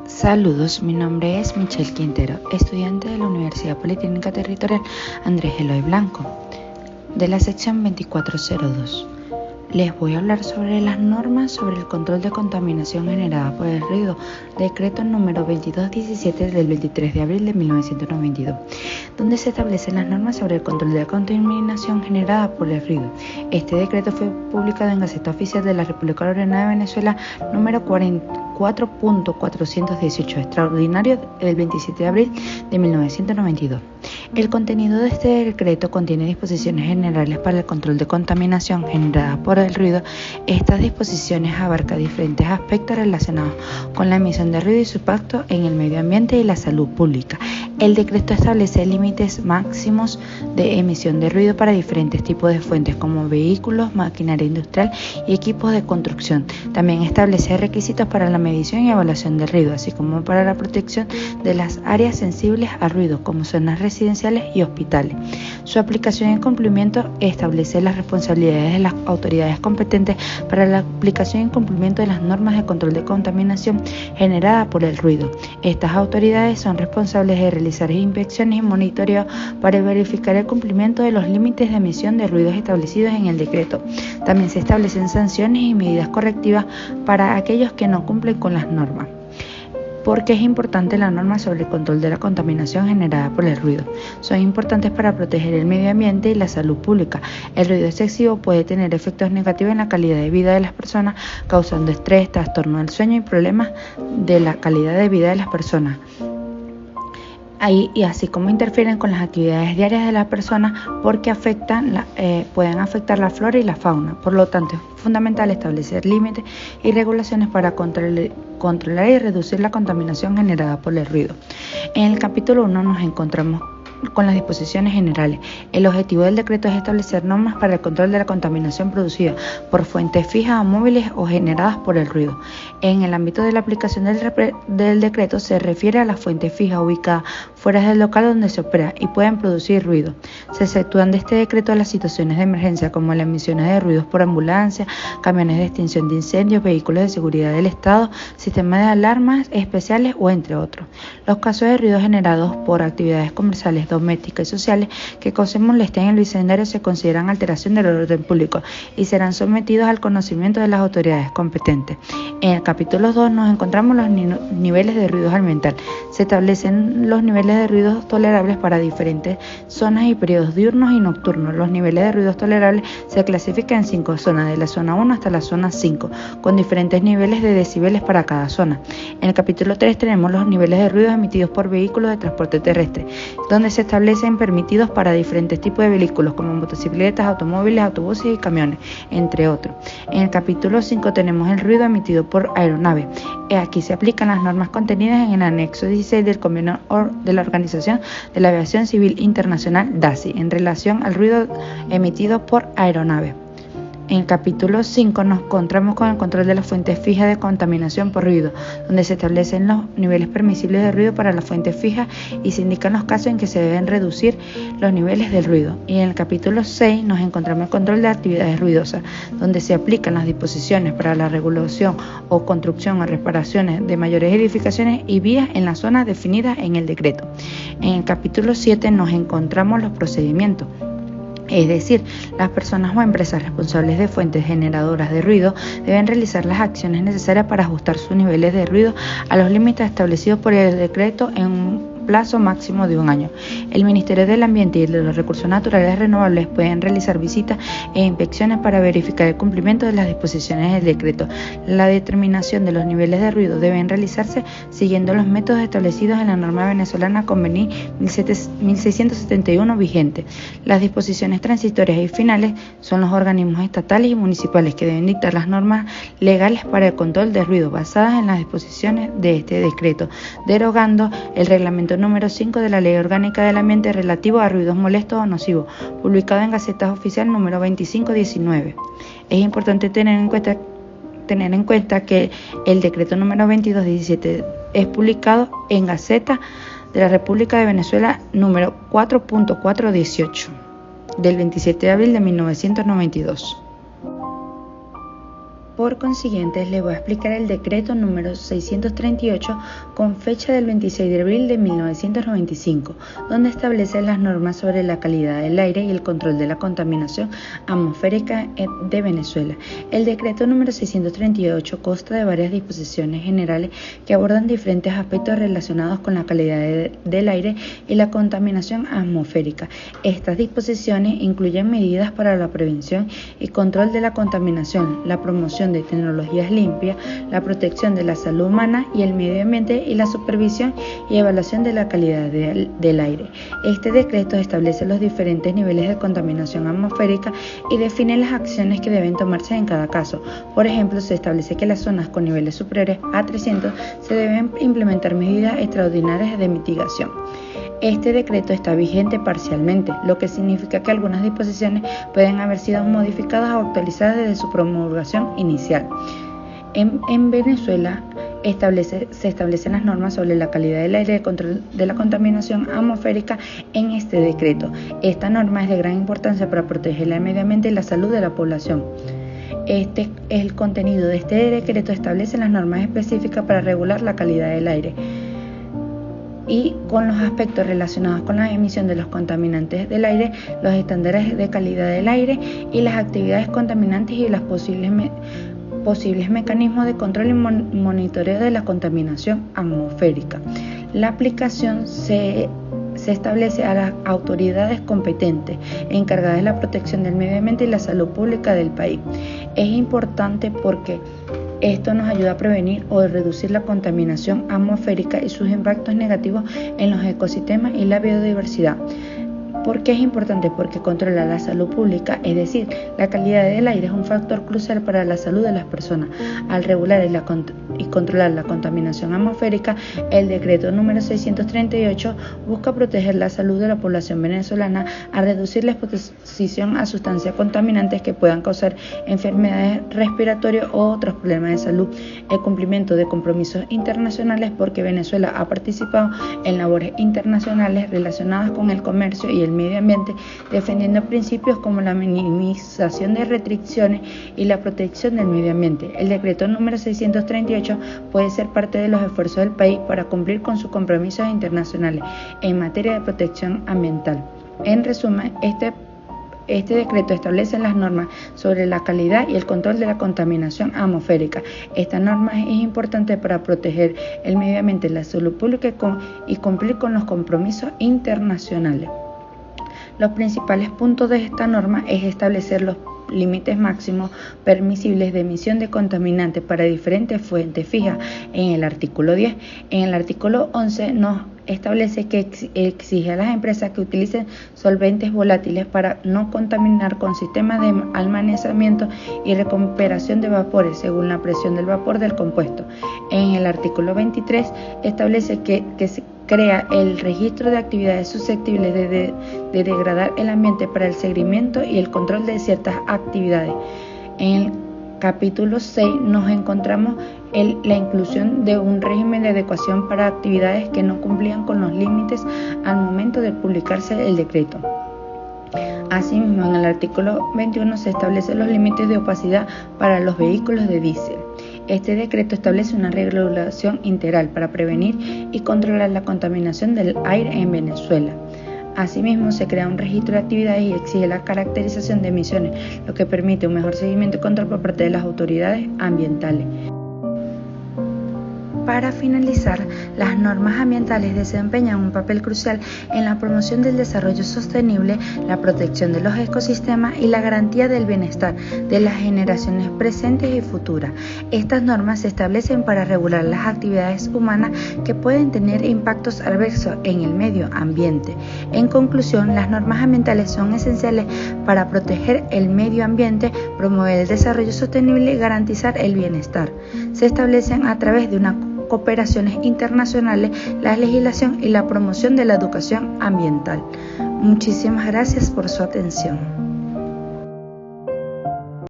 Saludos, mi nombre es Michelle Quintero, estudiante de la Universidad Politécnica Territorial Andrés Eloy Blanco, de la sección 2402. Les voy a hablar sobre las normas sobre el control de contaminación generada por el ruido, decreto número 2217 del 23 de abril de 1992, donde se establecen las normas sobre el control de la contaminación generada por el ruido. Este decreto fue publicado en Gaceta Oficial de la República Bolivariana de Venezuela número 4.418, extraordinario del 27 de abril de 1992. El contenido de este decreto contiene disposiciones generales para el control de contaminación generada por el ruido. Estas disposiciones abarcan diferentes aspectos relacionados con la emisión de ruido y su impacto en el medio ambiente y la salud pública. El decreto establece límites máximos de emisión de ruido para diferentes tipos de fuentes como vehículos, maquinaria industrial y equipos de construcción. También establece requisitos para la medición y evaluación del ruido, así como para la protección de las áreas sensibles al ruido, como zonas residenciales y hospitales. Su aplicación y cumplimiento establece las responsabilidades de las autoridades competentes para la aplicación y cumplimiento de las normas de control de contaminación generada por el ruido. Estas autoridades son responsables de realizar inspecciones y monitoreo para verificar el cumplimiento de los límites de emisión de ruidos establecidos en el decreto. También se establecen sanciones y medidas correctivas para aquellos que no cumplen con las normas. ¿Por qué es importante la norma sobre el control de la contaminación generada por el ruido? Son importantes para proteger el medio ambiente y la salud pública. El ruido excesivo puede tener efectos negativos en la calidad de vida de las personas, causando estrés, trastorno del sueño y problemas de la calidad de vida de las personas. Y así como interfieren con las actividades diarias de las personas porque pueden afectar la flora y la fauna. Por lo tanto, es fundamental establecer límites y regulaciones para controlar y reducir la contaminación generada por el ruido. En el capítulo 1 nos encontramos con las disposiciones generales. El objetivo del decreto es establecer normas para el control de la contaminación producida por fuentes fijas o móviles o generadas por el ruido. En el ámbito de la aplicación del decreto se refiere a las fuentes fijas ubicadas fuera del local donde se opera y pueden producir ruido. Se exceptúan de este decreto las situaciones de emergencia como las emisiones de ruidos por ambulancia, camiones de extinción de incendios, vehículos de seguridad del Estado, sistemas de alarmas especiales o entre otros. Los casos de ruido generados por actividades comerciales, domésticas y sociales que causen molestia en el vecindario se consideran alteración del orden público y serán sometidos al conocimiento de las autoridades competentes. En el capítulo 2 nos encontramos los niveles de ruido ambiental. Se establecen los niveles de ruidos tolerables para diferentes zonas y periodos diurnos y nocturnos. Los niveles de ruidos tolerables se clasifican en 5 zonas, de la zona 1 hasta la zona 5, con diferentes niveles de decibeles para cada zona. En el capítulo 3 tenemos los niveles de ruidos emitidos por vehículos de transporte terrestre, donde se establecen permitidos para diferentes tipos de vehículos como motocicletas, automóviles, autobuses y camiones, entre otros. En el capítulo 5 tenemos el ruido emitido por aeronaves. Aquí se aplican las normas contenidas en el anexo 16 del convenio de la Organización de la Aviación Civil Internacional (DACI) en relación al ruido emitido por aeronaves. En el capítulo 5 nos encontramos con el control de las fuentes fijas de contaminación por ruido, donde se establecen los niveles permisibles de ruido para las fuentes fijas y se indican los casos en que se deben reducir los niveles del ruido. Y en el capítulo 6 nos encontramos el control de actividades ruidosas, donde se aplican las disposiciones para la regulación o construcción o reparaciones de mayores edificaciones y vías en las zonas definidas en el decreto. En el capítulo 7 nos encontramos los procedimientos. Es decir, las personas o empresas responsables de fuentes generadoras de ruido deben realizar las acciones necesarias para ajustar sus niveles de ruido a los límites establecidos por el decreto en un plazo máximo de 1 año. El Ministerio del Ambiente y de los Recursos Naturales Renovables pueden realizar visitas e inspecciones para verificar el cumplimiento de las disposiciones del decreto. La determinación de los niveles de ruido deben realizarse siguiendo los métodos establecidos en la norma venezolana Conveni 1671 vigente. Las disposiciones transitorias y finales son los organismos estatales y municipales que deben dictar las normas legales para el control de ruido basadas en las disposiciones de este decreto, derogando el reglamento número 5 de la Ley Orgánica del Ambiente relativo a ruidos molestos o nocivos, publicado en Gaceta Oficial número 2519. Es importante tener en cuenta que el decreto número 2217 es publicado en Gaceta de la República de Venezuela número 4.418 del 27 de abril de 1992. Por consiguiente, les voy a explicar el decreto número 638 con fecha del 26 de abril de 1995, donde establece las normas sobre la calidad del aire y el control de la contaminación atmosférica de Venezuela. El decreto número 638 consta de varias disposiciones generales que abordan diferentes aspectos relacionados con la calidad del aire y la contaminación atmosférica. Estas disposiciones incluyen medidas para la prevención y control de la contaminación, la promoción de tecnologías limpias, la protección de la salud humana y el medio ambiente y la supervisión y evaluación de la calidad del aire. Este decreto establece los diferentes niveles de contaminación atmosférica y define las acciones que deben tomarse en cada caso. Por ejemplo, se establece que las zonas con niveles superiores a 300 se deben implementar medidas extraordinarias de mitigación. Este decreto está vigente parcialmente, lo que significa que algunas disposiciones pueden haber sido modificadas o actualizadas desde su promulgación inicial. En Venezuela se establecen las normas sobre la calidad del aire y el control de la contaminación atmosférica en este decreto. Esta norma es de gran importancia para proteger el medio ambiente y la salud de la población. El contenido de este decreto establece las normas específicas para regular la calidad del aire y con los aspectos relacionados con la emisión de los contaminantes del aire, los estándares de calidad del aire y las actividades contaminantes y los posibles mecanismos de control y monitoreo de la contaminación atmosférica. La aplicación se establece a las autoridades competentes encargadas de la protección del medio ambiente y la salud pública del país. Es importante porque esto nos ayuda a prevenir o reducir la contaminación atmosférica y sus impactos negativos en los ecosistemas y la biodiversidad. ¿Por qué es importante? Porque controla la salud pública, es decir, la calidad del aire es un factor crucial para la salud de las personas. Al regular y controlar la contaminación atmosférica, el decreto número 638 busca proteger la salud de la población venezolana al reducir la exposición a sustancias contaminantes que puedan causar enfermedades respiratorias o otros problemas de salud. El cumplimiento de compromisos internacionales, porque Venezuela ha participado en labores internacionales relacionadas con el comercio y el medio ambiente, defendiendo principios como la minimización de restricciones y la protección del medio ambiente. El decreto número 638 puede ser parte de los esfuerzos del país para cumplir con sus compromisos internacionales en materia de protección ambiental. En resumen, este decreto establece las normas sobre la calidad y el control de la contaminación atmosférica. Esta norma es importante para proteger el medio ambiente, la salud pública y cumplir con los compromisos internacionales. Los principales puntos de esta norma es establecer los límites máximos permisibles de emisión de contaminantes para diferentes fuentes fijas en el artículo 10. En el artículo 11 nos establece que exige a las empresas que utilicen solventes volátiles para no contaminar con sistemas de almacenamiento y recuperación de vapores según la presión del vapor del compuesto. En el artículo 23 establece que se crea el registro de actividades susceptibles de degradar el ambiente para el seguimiento y el control de ciertas actividades. En el capítulo 6 nos encontramos la inclusión de un régimen de adecuación para actividades que no cumplían con los límites al momento de publicarse el decreto. Asimismo, en el artículo 21 se establecen los límites de opacidad para los vehículos de diésel. Este decreto establece una regulación integral para prevenir y controlar la contaminación del aire en Venezuela. Asimismo, se crea un registro de actividades y exige la caracterización de emisiones, lo que permite un mejor seguimiento y control por parte de las autoridades ambientales. Para finalizar, las normas ambientales desempeñan un papel crucial en la promoción del desarrollo sostenible, la protección de los ecosistemas y la garantía del bienestar de las generaciones presentes y futuras. Estas normas se establecen para regular las actividades humanas que pueden tener impactos adversos en el medio ambiente. En conclusión, las normas ambientales son esenciales para proteger el medio ambiente, promover el desarrollo sostenible y garantizar el bienestar. Se establecen a través de una cooperaciones internacionales, la legislación y la promoción de la educación ambiental. Muchísimas gracias por su atención.